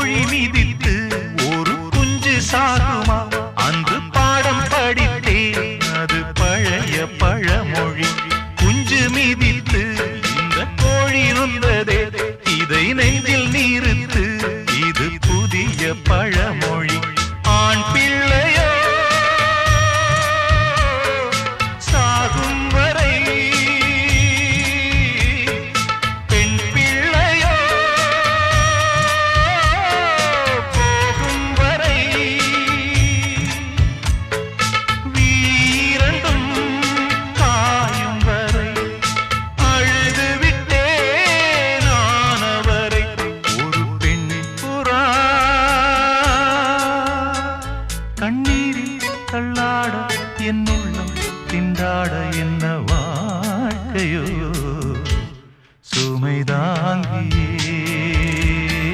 கோழி மிதித்து ஒரு குஞ்சு சாகுமா அன்று பாடம் படித்தே அது பழைய பழமொழி குஞ்சு மிதித்து இந்த கோழி இருந்ததே இதை நெஞ்சில் நீரு